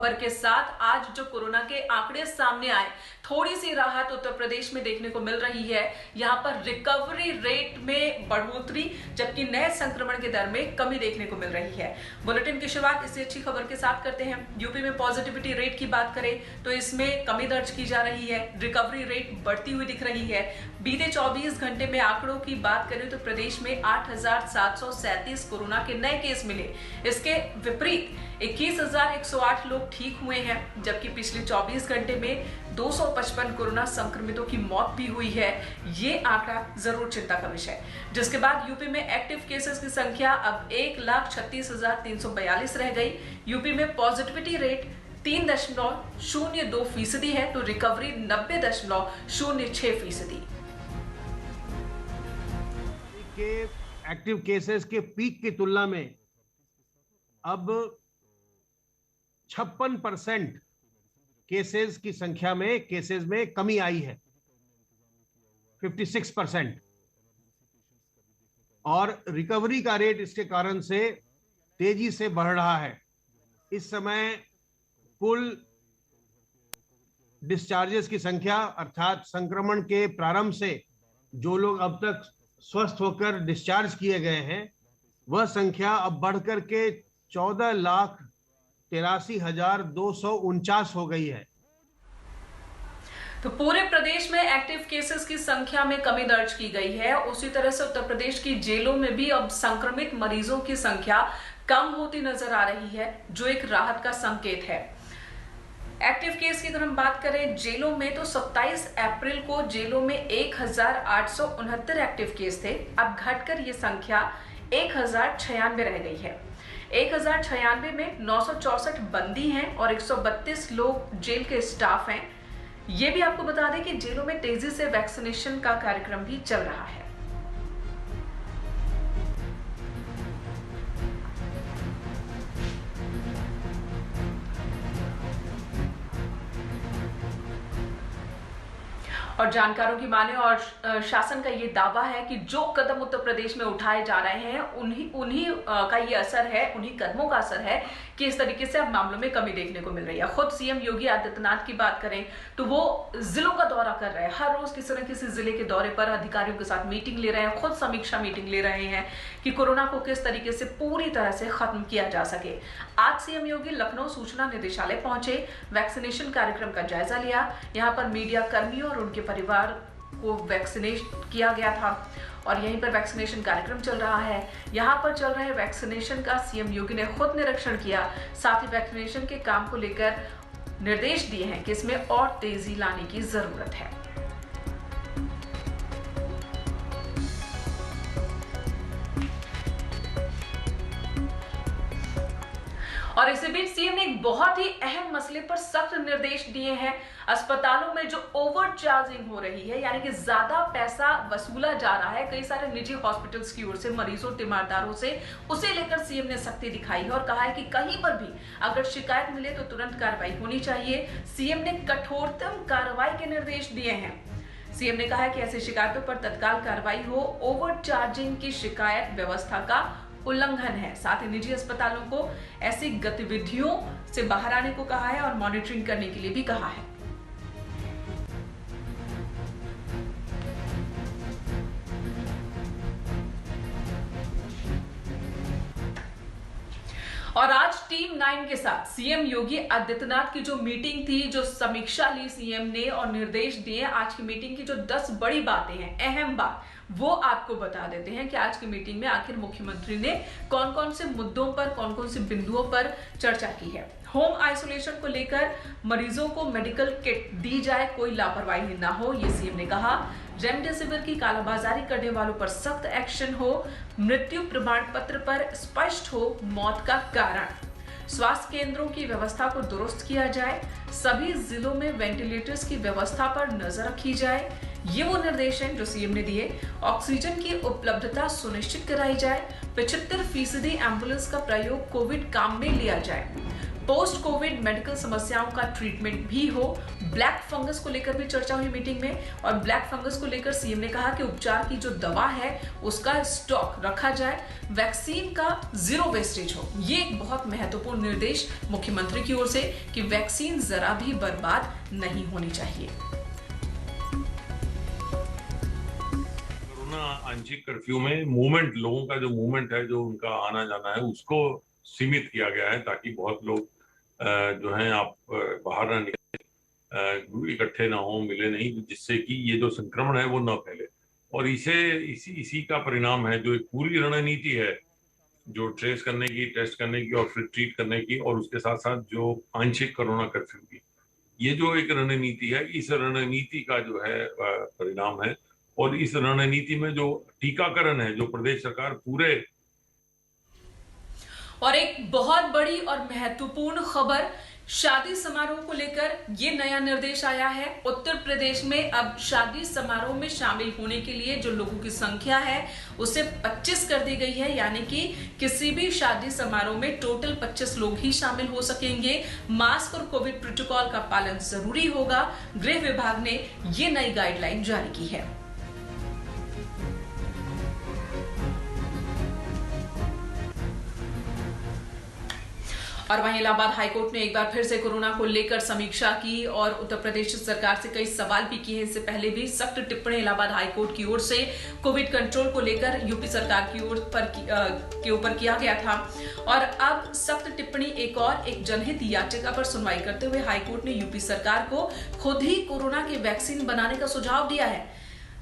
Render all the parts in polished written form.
खबर के साथ आज जो कोरोना के आंकड़े सामने आए, थोड़ी सी राहत उत्तर प्रदेश में देखने को मिल रही है। यहां पर रिकवरी रेट में बढ़ोतरी, जबकि नए संक्रमण के दर में कमी देखने को मिल रही है। बुलेटिन की शुरुआत इसी अच्छी खबर के साथ करते हैं। यूपी में पॉजिटिविटी रेट की बात करें तो इसमें कमी दर्ज की जा रही है, रिकवरी रेट बढ़ती हुई दिख रही है। बीते 24 घंटे में आंकड़ों की बात करें तो प्रदेश में 8,737 कोरोना के नए केस मिले। इसके विपरीत 21,108 लोग ठीक हुए हैं, जबकि पिछले 24 घंटे में 255 कोरोना संक्रमितों की मौत भी हुई है। ये आंकड़ा जरूर चिंता का विषय। जिसके बाद यूपी में एक्टिव केसेस की संख्या अब 1,36,342 रह गई। यूपी में पॉजिटिविटी रेट 3.02% है तो रिकवरी 90.06%। के एक्टिव केसेस के पीक की तुलना में अब 56% केसेस की संख्या में कमी आई है, 56%। और रिकवरी का रेट इसके कारण से तेजी से बढ़ रहा है। इस समय कुल डिस्चार्जेस की संख्या, अर्थात संक्रमण के प्रारंभ से जो लोग अब तक स्वस्थ होकर डिस्चार्ज किए गए हैं, वह संख्या अब बढ़कर के 14,83,249 हो गई है। तो पूरे प्रदेश में एक्टिव केसेस की संख्या में कमी दर्ज की गई है। उसी तरह से उत्तर प्रदेश की जेलों में भी अब संक्रमित मरीजों की संख्या कम होती नजर आ रही है, जो एक राहत का संकेत है। एक्टिव केस की अगर हम बात करें जेलों में तो 27 अप्रैल को जेलों में 1,869 एक्टिव केस थे। अब घटकर ये संख्या 1,096 रह गई है। 1,096 में 964 बंदी हैं और 132 लोग जेल के स्टाफ हैं। ये भी आपको बता दें कि जेलों में तेजी से वैक्सीनेशन का कार्यक्रम भी चल रहा है। और जानकारों की माने और शासन का ये दावा है कि जो कदम उत्तर प्रदेश में उठाए जा रहे हैं उन्हीं का ये असर है, उन्हीं कदमों का असर है कि इस तरीके से अब मामलों में कमी देखने को मिल रही है। खुद सीएम योगी आदित्यनाथ की बात करें तो वो जिलों का दौरा कर रहे हैं। हर रोज किसी न किसी जिले के दौरे पर अधिकारियों के साथ मीटिंग ले रहे हैं, खुद समीक्षा मीटिंग ले रहे हैं कि कोरोना को किस तरीके से पूरी तरह से खत्म किया जा सके। आज सीएम योगी लखनऊ सूचना निदेशालय पहुंचे, वैक्सीनेशन कार्यक्रम का जायजा लिया। यहाँ पर मीडिया कर्मियों और उनके परिवार को वैक्सीनेट किया गया था और यहीं पर वैक्सीनेशन कार्यक्रम चल रहा है। यहाँ पर चल रहे वैक्सीनेशन का सीएम योगी ने खुद निरीक्षण किया। साथ ही वैक्सीनेशन के काम को लेकर निर्देश दिए हैं कि इसमें और तेजी लाने की जरूरत है। और इसी बीच सीएम ने एक बहुत ही अहम मसले पर सख्त निर्देश दिए हैं। अस्पतालों में जो ओवर चार्जिंग हो रही है, यानी कि ज्यादा पैसा वसूला जा रहा है कई सारे निजी हॉस्पिटल्स की ओर से मरीजों तीमारदारों से, उसे लेकर सीएम ने सख्ती दिखाई है और कहा है कि कहीं पर भी अगर शिकायत मिले तो तुरंत कार्रवाई होनी चाहिए। सीएम ने कठोरतम कार्रवाई के निर्देश दिए हैं। सीएम ने कहा है कि ऐसी शिकायतों पर तत्काल कार्रवाई हो। ओवर चार्जिंग की शिकायत व्यवस्था का उल्लंघन है। साथ ही निजी अस्पतालों को ऐसी गतिविधियों से बाहर आने को कहा है और मॉनिटरिंग करने के लिए भी कहा है। और आज टीम 9 के साथ सीएम योगी आदित्यनाथ की जो मीटिंग थी, जो समीक्षा ली सीएम ने और निर्देश दिए, आज की मीटिंग की जो 10 बड़ी बातें हैं, अहम बात, वो आपको बता देते हैं कि आज की मीटिंग में आखिर मुख्यमंत्री ने कौन कौन से मुद्दों पर, कौन कौन से बिंदुओं पर चर्चा की है। होम आइसोलेशन को लेकर मरीजों को मेडिकल किट दी जाए, कोई लापरवाही ना हो, ये सीएम ने कहा। रेमडेसिविर की कालाबाजारी करने वालों पर सख्त एक्शन हो। मृत्यु प्रमाण पत्र पर स्पष्ट हो मौत का कारण। स्वास्थ्य केंद्रों की व्यवस्था को दुरुस्त किया जाए। सभी जिलों में वेंटिलेटर्स की व्यवस्था पर नजर रखी जाए। ये वो निर्देश हैं जो सीएम ने दिए। ऑक्सीजन की उपलब्धता सुनिश्चित कराई जाए। 75% एम्बुलेंस का प्रयोग कोविड काम में लिया जाए। पोस्ट कोविड मेडिकल समस्याओं का ट्रीटमेंट भी हो। ब्लैक फंगस को लेकर भी चर्चा हुई मीटिंग में और ब्लैक फंगस को लेकर सीएम ने कहा कि उपचार की जो दवा है उसका स्टॉक रखा जाए, वैक्सीन का जीरो वेस्टेज हो। ये एक बहुत महत्वपूर्ण निर्देश मुख्यमंत्री की ओर से कि वैक्सीन जरा भी बर्बाद नहीं होनी चाहिए। कोरोना आंशिक कर्फ्यू में मूवमेंट, लोगों का जो मूवमेंट है, जो उनका आना जाना है, उसको सीमित किया गया है ताकि बहुत लोग जो हैं आप बाहर ना निकले, इकट्ठे ना हो, मिले नहीं, जिससे कि ये जो संक्रमण है वो न फैले। और इसी का परिणाम है जो एक पूरी रणनीति है, जो ट्रेस करने की, टेस्ट करने की और फिर ट्रीट करने की, और उसके साथ साथ जो आंशिक कोरोना कर्फ्यू की, ये जो एक रणनीति है, इस रणनीति का जो है परिणाम है। और इस रणनीति में जो टीकाकरण है, जो प्रदेश सरकार पूरे। और एक बहुत बड़ी और महत्वपूर्ण खबर, शादी समारोह को लेकर ये नया निर्देश आया है। उत्तर प्रदेश में अब शादी समारोह में शामिल होने के लिए जो लोगों की संख्या है उसे 25 कर दी गई है, यानी कि किसी भी शादी समारोह में टोटल 25 लोग ही शामिल हो सकेंगे। मास्क और कोविड प्रोटोकॉल का पालन जरूरी होगा। गृह विभाग ने ये नई गाइडलाइन जारी की है। और वहीं इलाहाबाद हाईकोर्ट ने एक बार फिर से कोरोना को लेकर समीक्षा की और उत्तर प्रदेश सरकार से कई सवाल भी किए। इससे पहले भी सख्त टिप्पणी इलाहाबाद हाईकोर्ट की ओर से कोविड कंट्रोल को लेकर यूपी सरकार की ओर के ऊपर किया गया था। और अब सख्त टिप्पणी एक जनहित याचिका पर सुनवाई करते हुए हाईकोर्ट ने यूपी सरकार को खुद ही कोरोना की वैक्सीन बनाने का सुझाव दिया है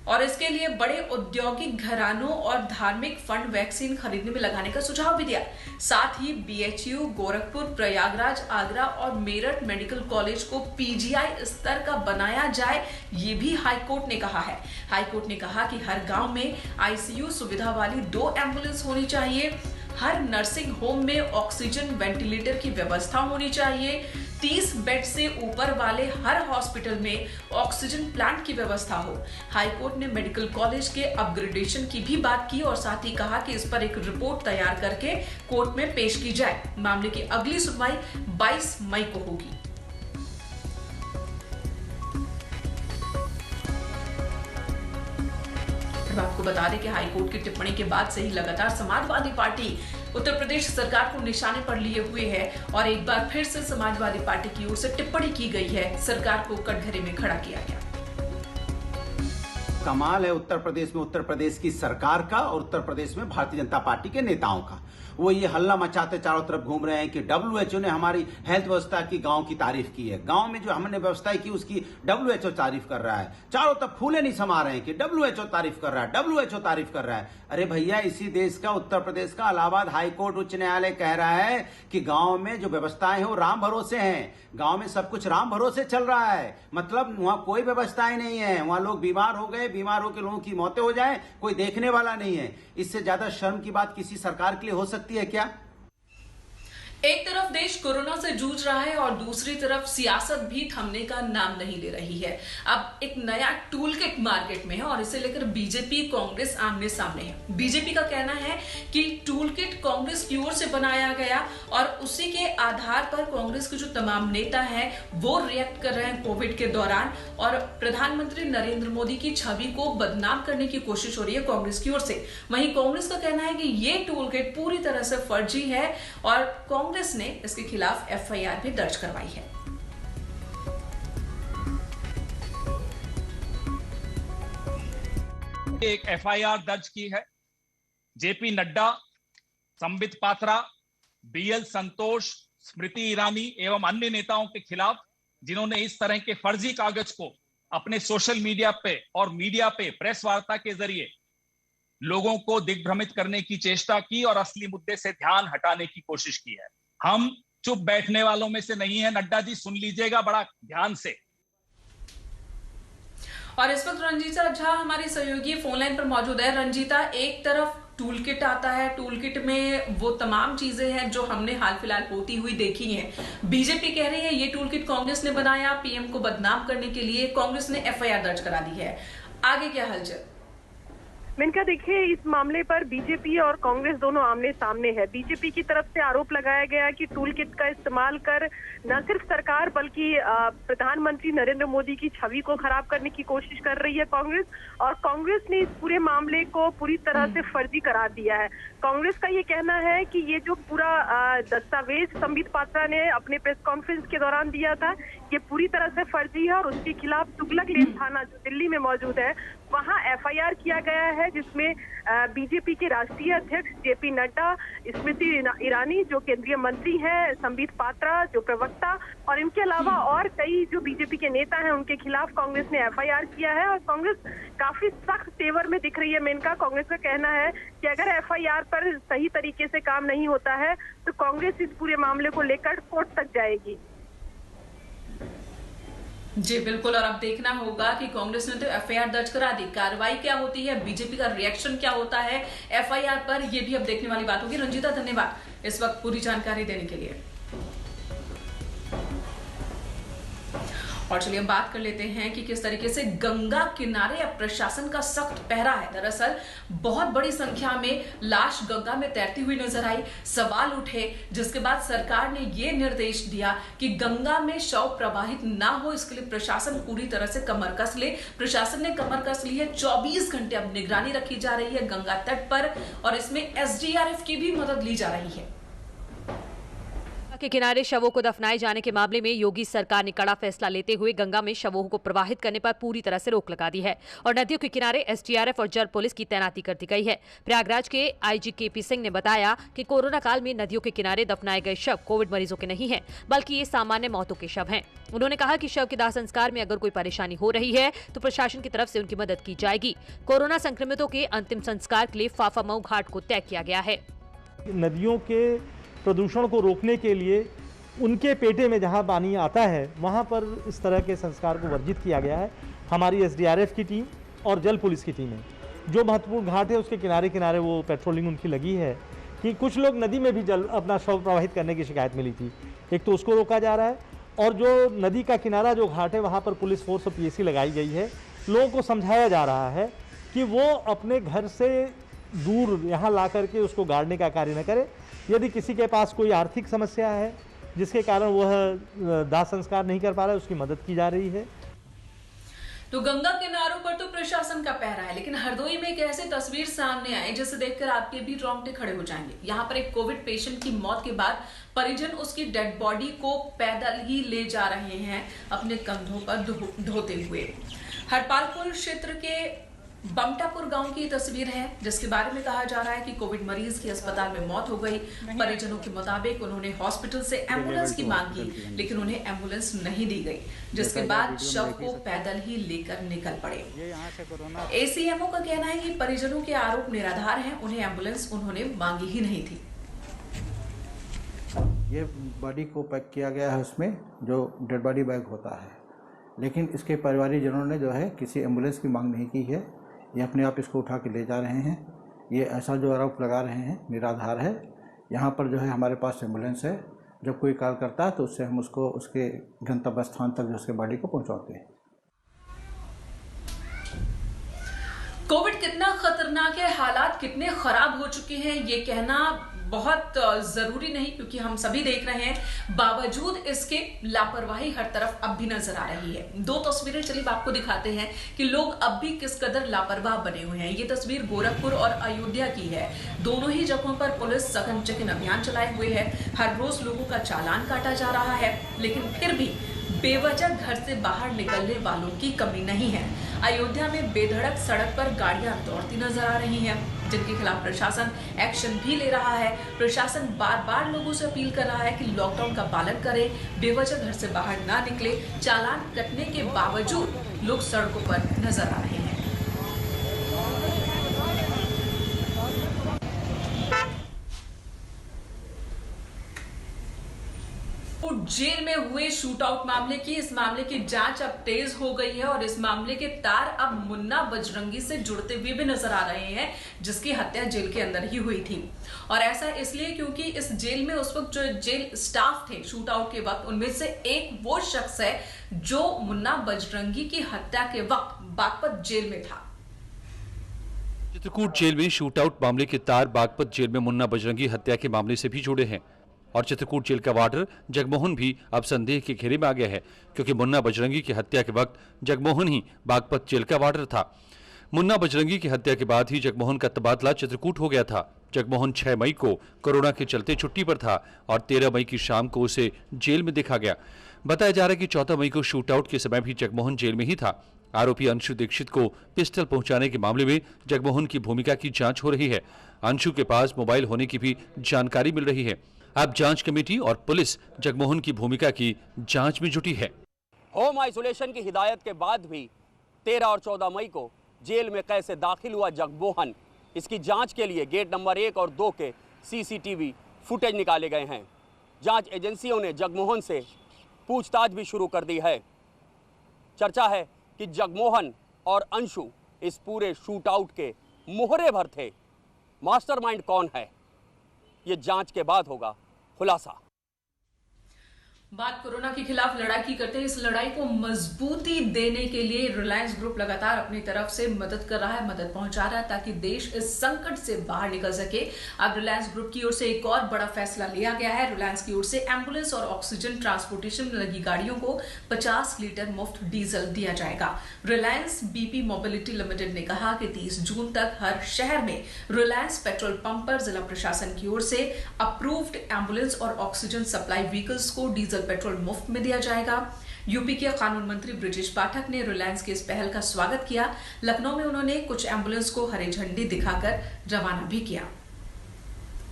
और इसके लिए बड़े औद्योगिक घरानों और धार्मिक फंड वैक्सीन खरीदने में लगाने का सुझाव भी दिया। साथ ही बीएचयू, गोरखपुर, प्रयागराज, आगरा और मेरठ मेडिकल कॉलेज को पीजीआई स्तर का बनाया जाए, ये भी हाईकोर्ट ने कहा है। हाईकोर्ट ने कहा कि हर गांव में आईसीयू सुविधा वाली 2 एम्बुलेंस होनी चाहिए, हर नर्सिंग होम में ऑक्सीजन वेंटिलेटर की व्यवस्था होनी चाहिए, 30 बेड से ऊपर वाले हर हॉस्पिटल में ऑक्सीजन प्लांट की व्यवस्था हो। हाईकोर्ट ने मेडिकल कॉलेज के अपग्रेडेशन की भी बात की और साथ ही कहा कि इस पर एक रिपोर्ट तैयार करके कोर्ट में पेश की जाए। मामले की अगली सुनवाई 22 मई को होगी। आपको बता दें कि हाईकोर्ट की टिप्पणी के बाद से ही लगातार समाजवादी पार्टी उत्तर प्रदेश सरकार को निशाने पर लिए हुए है और एक बार फिर से समाजवादी पार्टी की ओर से टिप्पणी की गई है, सरकार को कटघरे में खड़ा किया गया। कमाल है उत्तर प्रदेश में, उत्तर प्रदेश की सरकार का और उत्तर प्रदेश में भारतीय जनता पार्टी के नेताओं का। वो ये हल्ला मचाते चारों तरफ घूम रहे हैं कि WHO ने हमारी हेल्थ व्यवस्था की, गांव की तारीफ की है, गांव में जो हमने व्यवस्था की उसकी WHO तारीफ कर रहा है। चारों तरफ फूले नहीं समा रहे हैं कि WHO तारीफ कर रहा है, WHO तारीफ कर रहा है। अरे भैया, इसी देश का, उत्तर प्रदेश का इलाहाबाद हाईकोर्ट उच्च न्यायालय कह रहा है कि गांव में जो व्यवस्थाएं हैं वो राम भरोसे हैं। गांव में सब कुछ राम भरोसे चल रहा है, मतलब वहां कोई व्यवस्थाएं नहीं है। वहां लोग बीमार हो गए, बीमार होकर लोगों की मौतें हो जाए, कोई देखने वाला नहीं है। इससे ज्यादा शर्म की बात किसी सरकार के लिए हो सकती है क्या? एक तरफ देश कोरोना से जूझ रहा है और दूसरी तरफ सियासत भी थमने का नाम नहीं ले रही है। अब एक नया टूल किट मार्केट में है और इसे लेकर बीजेपी कांग्रेस आमने सामने है। बीजेपी का कहना है कि टूल किट कांग्रेस की ओर से बनाया गया और उसी के आधार पर कांग्रेस के जो तमाम नेता हैं वो रिएक्ट कर रहे हैं कोविड के दौरान और प्रधानमंत्री नरेंद्र मोदी की छवि को बदनाम करने की कोशिश हो रही है कांग्रेस की ओर से। वहीं कांग्रेस का कहना है कि ये टूल किट पूरी तरह से फर्जी है और कांग्रेस ने इसके खिलाफ एफआईआर भी दर्ज करवाई है। एक एफआईआर दर्ज की है जेपी नड्डा, संबित पात्रा, बीएल संतोष, स्मृति ईरानी एवं अन्य नेताओं के खिलाफ जिन्होंने इस तरह के फर्जी कागज को अपने सोशल मीडिया पे और मीडिया पे प्रेस वार्ता के जरिए लोगों को दिग्भ्रमित करने की चेष्टा की और असली मुद्दे से ध्यान हटाने की कोशिश की है। हम चुप बैठने वालों में से नहीं है। नड्डा जी, सुन लीजिएगा बड़ा ध्यान से। और इस वक्त रंजीता झा हमारी सहयोगी फोन लाइन पर मौजूद है। रंजीता, एक तरफ टूल किट आता है, टूल किट में वो तमाम चीजें हैं जो हमने हाल फिलहाल होती हुई देखी हैं। बीजेपी कह रही है ये टूल किट कांग्रेस ने बनाया, पीएम को बदनाम करने के लिए कांग्रेस ने एफआईआर दर्ज करा दी है। आगे क्या हलचल? मेनका देखिए, इस मामले पर बीजेपी और कांग्रेस दोनों आमने सामने है। बीजेपी की तरफ से आरोप लगाया गया कि टूल किट का इस्तेमाल कर न सिर्फ सरकार बल्कि प्रधानमंत्री नरेंद्र मोदी की छवि को खराब करने की कोशिश कर रही है कांग्रेस, और कांग्रेस ने इस पूरे मामले को पूरी तरह से फर्जी करार दिया है। कांग्रेस का ये कहना है कि ये जो पूरा दस्तावेज संबित पात्रा ने अपने प्रेस कॉन्फ्रेंस के दौरान दिया था, ये पूरी तरह से फर्जी है और उसके खिलाफ तुगलक लेन थाना जो दिल्ली में मौजूद है वहां एफआईआर किया गया है, जिसमें बीजेपी के राष्ट्रीय अध्यक्ष जेपी नड्डा, स्मृति ईरानी जो केंद्रीय मंत्री हैं, संबित पात्रा जो प्रवक्ता और इनके अलावा और कई जो बीजेपी के नेता हैं उनके खिलाफ कांग्रेस ने एफआईआर किया है। और कांग्रेस काफी सख्त तेवर में दिख रही है। मेनका कांग्रेस का कहना है कि अगर एफआईआर पर सही तरीके से काम नहीं होता है तो कांग्रेस इस पूरे मामले को लेकर कोर्ट तक जाएगी। जी बिल्कुल, और अब देखना होगा कि कांग्रेस ने तो एफआईआर दर्ज करा दी, कार्रवाई क्या होती है, बीजेपी का रिएक्शन क्या होता है एफआईआर पर, ये भी अब देखने वाली बात होगी। रंजीता, धन्यवाद इस वक्त पूरी जानकारी देने के लिए। और चलिए हम बात कर लेते हैं कि किस तरीके से गंगा किनारे अब प्रशासन का सख्त पहरा है। दरअसल बहुत बड़ी संख्या में लाश गंगा में तैरती हुई नजर आई, सवाल उठे, जिसके बाद सरकार ने ये निर्देश दिया कि गंगा में शव प्रवाहित ना हो, इसके लिए प्रशासन पूरी तरह से कमर कस ले। प्रशासन ने कमर कस ली है, 24 घंटे अब निगरानी रखी जा रही है गंगा तट पर, और इसमें एसडीआरएफ की भी मदद ली जा रही है। के किनारे शवों को दफनाए जाने के मामले में योगी सरकार ने कड़ा फैसला लेते हुए गंगा में शवों को प्रवाहित करने पर पूरी तरह से रोक लगा दी है और नदियों के किनारे एसडीआरएफ और जल पुलिस की तैनाती कर दी गई है। प्रयागराज के आईजी केपी सिंह ने बताया कि कोरोना काल में नदियों के किनारे दफनाए गए शव कोविड मरीजों के नहीं है, बल्कि ये सामान्य मौतों के शव हैं। उन्होंने कहा कि शव के दाह संस्कार में अगर कोई परेशानी हो रही है तो प्रशासन की तरफ से उनकी मदद की जाएगी। कोरोना संक्रमितों के अंतिम संस्कार के लिए फाफामऊ घाट को तय किया गया है। नदियों के प्रदूषण को रोकने के लिए उनके पेटे में जहां पानी आता है वहां पर इस तरह के संस्कार को वर्जित किया गया है। हमारी एसडीआरएफ की टीम और जल पुलिस की टीमें जो महत्वपूर्ण घाट है उसके किनारे किनारे वो पेट्रोलिंग उनकी लगी है कि कुछ लोग नदी में भी जल अपना शव प्रवाहित करने की शिकायत मिली थी, एक तो उसको रोका जा रहा है, और जो नदी का किनारा जो घाट है वहाँ पर पुलिस फोर्स और पीएसी लगाई गई है। लोगों को समझाया जा रहा है कि वो अपने घर से दूर यहाँ ला करके उसको गाड़ने का कार्य न करे। यदि किसी के पास कोई आर्थिक समस्या है जिसके कारण वह दाह संस्कार नहीं कर पा रहा है, उसकी मदद की जा रही है। तो गंगा किनारों पर तो प्रशासन का पहरा है, लेकिन हरदोई में एक ऐसी तस्वीर सामने आई जिसे देखकर आपके भी रोंगटे खड़े हो जाएंगे। यहाँ पर एक कोविड पेशेंट की मौत के बाद परिजन उसकी डेड बॉडी को पैदल ही ले जा रहे हैं अपने कंधों पर ढोते हुए। हरपालपुर क्षेत्र के बमटापुर गांव की तस्वीर है जिसके बारे में कहा जा रहा है कि कोविड मरीज की अस्पताल में मौत हो गई। परिजनों के मुताबिक उन्होंने हॉस्पिटल से एम्बुलेंस की मांग की, लेकिन उन्हें एम्बुलेंस नहीं दी गई, जिसके बाद शव को पैदल ही लेकर निकल पड़े। एसीएमओ का कहना है कि परिजनों के आरोप निराधार हैं, उन्हें एम्बुलेंस उन्होंने मांगी ही नहीं थी। ये बॉडी को पैक किया गया है उसमें जो डेड बॉडी बैग होता है, लेकिन इसके परिवारजनों ने जो है किसी एम्बुलेंस की मांग नहीं की है। ये अपने आप इसको उठा के ले जा रहे हैं। ये ऐसा जो आरोप लगा रहे हैं निराधार है। यहाँ पर जो है हमारे पास एम्बुलेंस है, जब कोई कॉल करता है तो उससे हम उसको उसके गंतव्य स्थान तक जो उसके बॉडी को पहुँचाते हैं। कोविड कितना खतरनाक है, हालात कितने खराब हो चुके हैं, ये कहना बहुत जरूरी नहीं, क्योंकि हम सभी देख रहे हैं। बावजूद इसके लापरवाही हर तरफ अब भी नजर आ रही है। दो तस्वीरें चलिए आपको दिखाते हैं कि लोग अब भी किस कदर लापरवाह बने हुए हैं। ये तस्वीर गोरखपुर और अयोध्या की है। दोनों ही जगहों पर पुलिस सघन चेकिंग अभियान चलाए हुए है। हर रोज लोगों का चालान काटा जा रहा है, लेकिन फिर भी बेवजह घर से बाहर निकलने वालों की कमी नहीं है। अयोध्या में बेधड़क सड़क पर गाड़ियां दौड़ती नजर आ रही हैं, जिनके खिलाफ प्रशासन एक्शन भी ले रहा है। प्रशासन बार बार लोगों से अपील कर रहा है कि लॉकडाउन का पालन करें, बेवजह घर से बाहर ना निकले। चालान कटने के बावजूद लोग सड़कों पर नजर आ रहे हैं। जेल में हुए शूट आउट मामले की, इस मामले की जांच अब तेज हो गई है और इस मामले के तार अब मुन्ना बजरंगी से जुड़ते हुए भी नजर आ रहे हैं, जिसकी हत्या जेल के अंदर ही हुई थी। और ऐसा इसलिए क्योंकि इस जेल में उस वक्त जो जेल स्टाफ थे शूट आउट के वक्त, उनमें से एक वो शख्स है जो मुन्ना बजरंगी की हत्या के वक्त बागपत जेल में था। चित्रकूट जेल में शूटआउट मामले के तार बागपत जेल में मुन्ना बजरंगी हत्या के मामले से भी जुड़े हैं और चित्रकूट जेल का वार्डर जगमोहन भी अब संदेह के घेरे में आ गया है, क्योंकि मुन्ना बजरंगी की हत्या के वक्त जगमोहन ही बागपत जेल का वार्डर था। मुन्ना बजरंगी की हत्या के बाद ही जगमोहन का तबादला चित्रकूट हो गया था। जगमोहन 6 मई को कोरोना के चलते छुट्टी पर था और 13 मई की शाम को उसे जेल में देखा गया। बताया जा रहा है कि 14 मई को शूटआउट के समय भी जगमोहन जेल में ही था। आरोपी अंशु दीक्षित को पिस्टल पहुंचाने के मामले में जगमोहन की भूमिका की जांच हो रही है। अंशु के पास मोबाइल होने की भी जानकारी मिल रही है। अब जांच कमेटी और पुलिस जगमोहन की भूमिका की जांच में जुटी है। होम आइसोलेशन की हिदायत के बाद भी 13 और 14 मई को जेल में कैसे दाखिल हुआ जगमोहन, इसकी जांच के लिए गेट नंबर 1 और 2 के सीसीटीवी फुटेज निकाले गए हैं। जांच एजेंसियों ने जगमोहन से पूछताछ भी शुरू कर दी है। चर्चा है कि जगमोहन और अंशु इस पूरे शूटआउट के मोहरे भर थे। मास्टरमाइंड कौन है, ये जांच के बाद होगा खुलासा। बात कोरोना के खिलाफ लड़ाई की करते हैं। इस लड़ाई को मजबूती देने के लिए रिलायंस ग्रुप लगातार अपनी तरफ से मदद कर रहा है, मदद पहुंचा रहा है ताकि देश इस संकट से बाहर निकल सके। अब रिलायंस ग्रुप की ओर से एक और बड़ा फैसला लिया गया है। रिलायंस की ओर से एम्बुलेंस और ऑक्सीजन ट्रांसपोर्टेशन में लगी गाड़ियों को 50 लीटर मुफ्त डीजल दिया जाएगा। रिलायंस बीपी मोबिलिटी लिमिटेड ने कहा कि 30 जून तक हर शहर में रिलायंस पेट्रोल पंप पर जिला प्रशासन की ओर से अप्रूव्ड एम्बुलेंस और ऑक्सीजन सप्लाई व्हीकल्स को डीजल पेट्रोल मुफ्त में दिया जाएगा। यूपी के कानून मंत्री ब्रजेश पाठक ने रिलायंस की इस पहल का स्वागत किया। लखनऊ में उन्होंने कुछ एम्बुलेंस को हरी झंडी दिखाकर रवाना भी किया।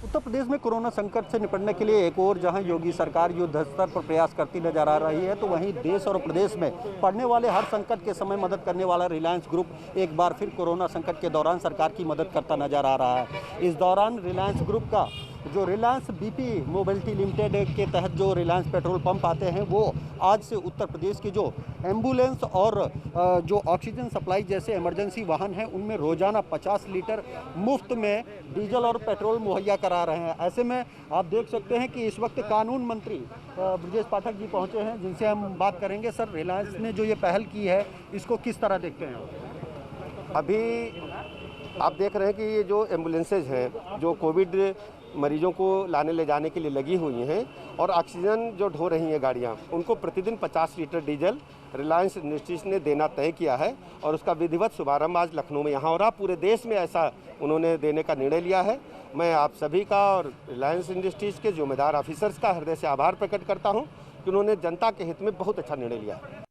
उत्तर प्रदेश में कोरोना संकट से निपटने के लिए एक और जहां योगी सरकार युद्ध स्तर पर प्रयास करती नजर आ रही है, तो वहीं देश और प्रदेश में पड़ने वाले हर संकट के समय मदद करने वाला रिलायंस ग्रुप एक बार फिर कोरोना संकट के दौरान सरकार की मदद करता नजर आ रहा है। इस दौरान रिलायंस ग्रुप का जो रिलायंस बीपी मोबिलिटी लिमिटेड के तहत जो रिलायंस पेट्रोल पंप आते हैं, वो आज से उत्तर प्रदेश की जो एम्बुलेंस और जो ऑक्सीजन सप्लाई जैसे इमरजेंसी वाहन हैं, उनमें रोजाना 50 लीटर मुफ्त में डीजल और पेट्रोल मुहैया करा रहे हैं। ऐसे में आप देख सकते हैं कि इस वक्त कानून मंत्री ब्रजेश पाठक जी पहुंचे हैं, जिनसे हम बात करेंगे। सर, रिलायंस ने जो ये पहल की है, इसको किस तरह देखते हैं? अभी आप देख रहे हैं कि ये जो एम्बुलेंसेज हैं, जो कोविड मरीजों को लाने ले जाने के लिए लगी हुई हैं और ऑक्सीजन जो ढो रही हैं गाड़ियां, उनको प्रतिदिन 50 लीटर डीजल रिलायंस इंडस्ट्रीज ने देना तय किया है और उसका विधिवत शुभारंभ आज लखनऊ में यहाँ हो रहा। पूरे देश में ऐसा उन्होंने देने का निर्णय लिया है। मैं आप सभी का और रिलायंस इंडस्ट्रीज के जिम्मेदार ऑफिसर्स का हृदय से आभार प्रकट करता हूँ कि उन्होंने जनता के हित में बहुत अच्छा निर्णय लिया है।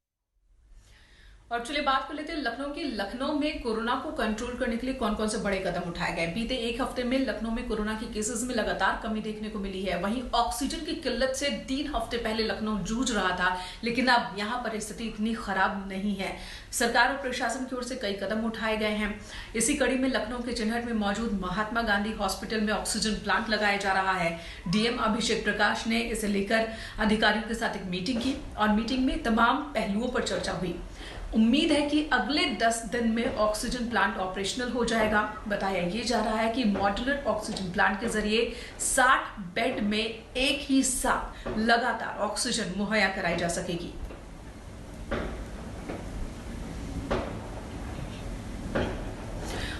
और चलिए बात कर लेते हैं लखनऊ की। लखनऊ में कोरोना को कंट्रोल करने के लिए कौन कौन से बड़े कदम उठाए गए। बीते एक हफ्ते में लखनऊ में कोरोना के केसेस में लगातार कमी देखने को मिली है। वहीं ऑक्सीजन की किल्लत से 3 हफ्ते पहले लखनऊ जूझ रहा था, लेकिन अब यहाँ पर स्थिति इतनी खराब नहीं है। सरकार और प्रशासन की ओर से कई कदम उठाए गए हैं। इसी कड़ी में लखनऊ के चिन्हट में मौजूद महात्मा गांधी हॉस्पिटल में ऑक्सीजन प्लांट लगाया जा रहा है। डीएम अभिषेक प्रकाश ने इसे लेकर अधिकारियों के साथ एक मीटिंग की और मीटिंग में तमाम पहलुओं पर चर्चा हुई। उम्मीद है कि अगले 10 दिन में ऑक्सीजन प्लांट ऑपरेशनल हो जाएगा। बताया ये जा रहा है कि मॉड्यूलर ऑक्सीजन प्लांट के जरिए 60 बेड में एक ही साथ लगातार ऑक्सीजन मुहैया कराई जा सकेगी।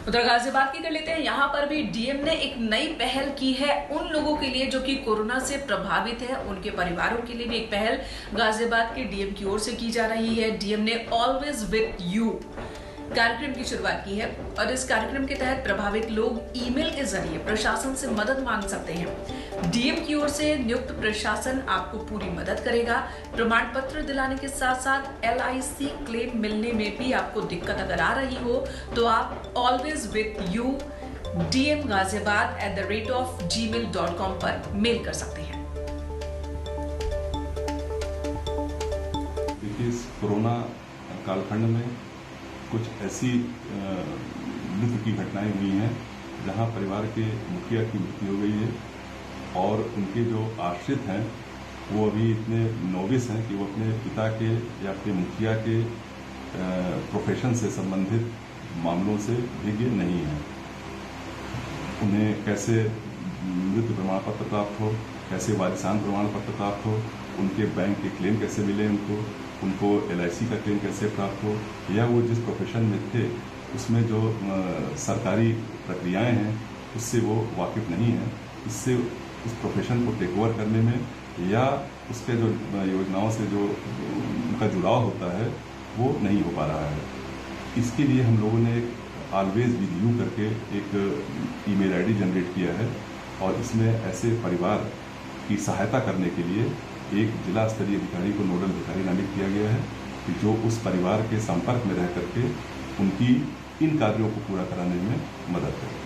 उधर गाजियाबाद की कर लेते हैं। यहाँ पर भी डीएम ने एक नई पहल की है उन लोगों के लिए जो कि कोरोना से प्रभावित है, उनके परिवारों के लिए भी एक पहल गाजियाबाद के डीएम की ओर से की जा रही है। डीएम ने ऑलवेज विद यू कार्यक्रम की शुरुआत की है और इस कार्यक्रम के तहत प्रभावित लोग ईमेल के जरिए प्रशासन से मदद मांग सकते हैं। डीएम की ओर से नियुक्त प्रशासन आपको पूरी मदद करेगा। प्रमाण पत्र दिलाने के साथ साथ LIC क्लेम मिलने में भी आपको दिक्कत अगर आ रही हो तो आप always with you DM Ghaziabad @gmail.com पर मेल कर सकते हैं। इस कोरोना कालखंड में कुछ ऐसी मृत्यु की घटनाएं हुई हैं जहां परिवार के मुखिया की मृत्यु हो गई है और उनके जो आश्रित हैं वो अभी इतने नोविस हैं कि वो अपने पिता के या अपने मुखिया के प्रोफेशन से संबंधित मामलों से भिज्ञ नहीं हैं। उन्हें कैसे मृत्यु प्रमाण पत्र प्राप्त हो, कैसे वारिसान प्रमाण पत्र प्राप्त हो, उनके बैंक के क्लेम कैसे मिले उनको LIC का क्लेम कैसे प्राप्त हो, या वो जिस प्रोफेशन में थे उसमें जो सरकारी प्रक्रियाएं हैं उससे वो वाकिफ नहीं है, इससे उस प्रोफेशन को टेक ओवर करने में या उसके जो योजनाओं से जो उनका जुड़ाव होता है वो नहीं हो पा रहा है। इसके लिए हम लोगों ने एक ऑलवेज विद यू करके एक ईमेल आईडी जनरेट किया है और इसमें ऐसे परिवार की सहायता करने के लिए एक जिला स्तरीय अधिकारी को नोडल अधिकारी नामित किया गया है कि जो उस परिवार के संपर्क में रह करके उनकी इन कार्यों को पूरा कराने में मदद करें।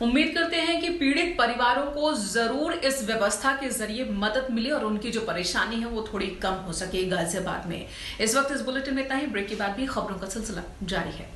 उम्मीद करते हैं कि पीड़ित परिवारों को जरूर इस व्यवस्था के जरिए मदद मिले और उनकी जो परेशानी है वो थोड़ी कम हो सके गाजियाबाद में। इस वक्त इस बुलेटिन में इतना ही। ब्रेक के बाद भी खबरों का सिलसिला जारी है।